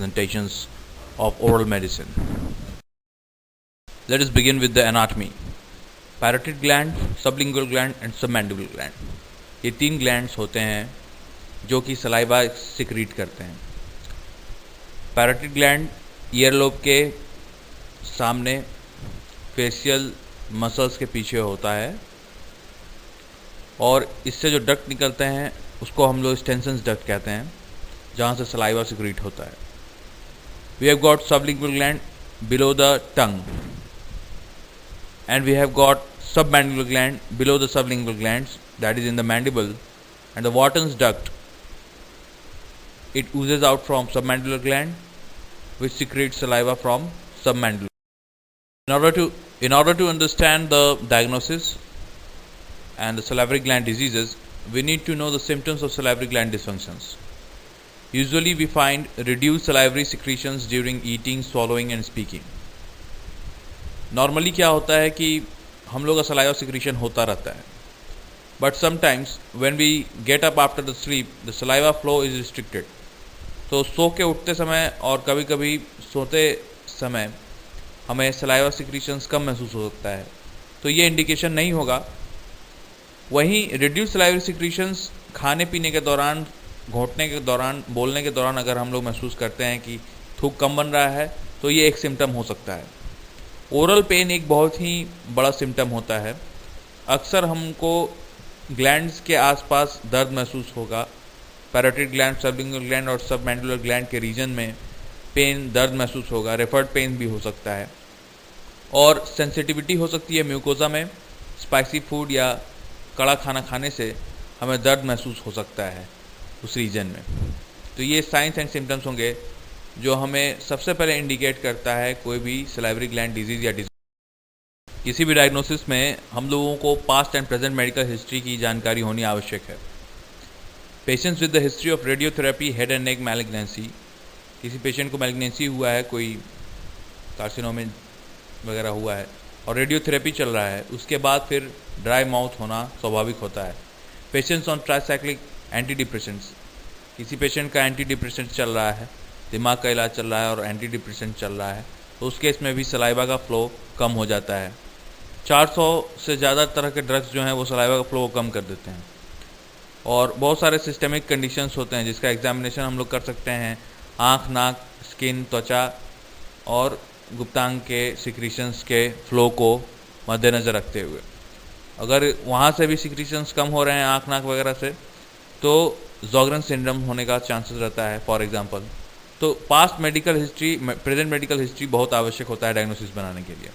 presentations of oral medicine. Let us begin with the anatomy. Parotid gland, sublingual gland and submandibular gland. ये 3 glands होते हैं जो कि saliva secrete करते हैं. पैरोटिड ग्लैंड ईयर लोब के सामने फेशियल मसल्स के पीछे होता है और इससे जो डक्ट निकलते हैं उसको हम लोग स्टेंसन्स डक्ट कहते हैं, जहाँ से सलाइवा सिक्रीट होता है. We have got sublingual gland below the tongue and we have got submandibular gland below the sublingual glands, that is in the mandible, and the Wharton's duct, it oozes out from submandibular gland which secretes saliva from submandibular. In order to understand the diagnosis and the salivary gland diseases, we need to know the symptoms of salivary gland dysfunctions. Usually we find reduced salivary secretions during eating, swallowing and speaking. Normally क्या होता है कि हम लोग का saliva secretion होता रहता है, but sometimes when we get up after the sleep the saliva flow is restricted. तो सो के उठते समय और कभी कभी सोते समय हमें सलाइवा सिक्रीशंस कम महसूस हो सकता है, तो ये इंडिकेशन नहीं होगा. वहीं रिड्यूस सलाइवरी सिक्रीशंस खाने पीने के दौरान, घोंटने के दौरान, बोलने के दौरान अगर हम लोग महसूस करते हैं कि थूक कम बन रहा है तो ये एक सिम्टम हो सकता है. ओरल पेन एक बहुत ही बड़ा सिम्टम होता है. अक्सर हमको ग्लैंड्स के आसपास दर्द महसूस होगा. पैरोटिड ग्लैंड, सबलिंगुअल ग्लैंड और सबमैंडिबुलर ग्लैंड के रीजन में पेन, दर्द महसूस होगा. रेफर्ड पेन भी हो सकता है और सेंसिटिविटी हो सकती है म्यूकोजा में. स्पाइसी फूड या कड़ा खाना खाने से हमें दर्द महसूस हो सकता है उस रीजन में. तो ये साइंस एंड सिम्टम्स होंगे जो हमें सबसे पहले इंडिकेट करता है कोई भी सलाइवरी ग्लैंड डिजीज़ या डिजीज. किसी भी डायग्नोसिस में हम लोगों को past and present medical history की जानकारी होनी आवश्यक है. Patients with the history of radiotherapy, head and neck malignancy, किसी पेशेंट को मैलिग्नेंसी हुआ है, कोई कार्सिनोमा वगैरह हुआ है और रेडियोथेरेपी चल रहा है, उसके बाद फिर ड्राई माउथ होना स्वाभाविक होता है. Patients on tricyclic anti depressants, किसी पेशेंट का एंटी डिप्रेसेंट चल रहा है, दिमाग का इलाज चल रहा है और एंटी डिप्रेसेंट चल रहा है, तो उस केस में भी सलाइवा का फ्लो कम हो जाता है. 400 से ज़्यादा तरह के ड्रग्स जो हैं वो सलाइवा का फ्लो कम कर देते हैं. और बहुत सारे सिस्टेमिक कंडीशंस होते हैं जिसका एग्जामिनेशन हम लोग कर सकते हैं आँख, नाक, स्किन, त्वचा और गुप्तांग के सिक्रीशंस के फ्लो को मद्देनज़र रखते हुए. अगर वहाँ से भी सिक्रीशंस कम हो रहे हैं आँख, नाक वगैरह से, तो ज़ोगरेन सिंड्रोम होने का चांसेस रहता है फॉर एग्जांपल. तो past medical history, present medical history बहुत आवश्यक होता है डायग्नोसिस बनाने के लिए.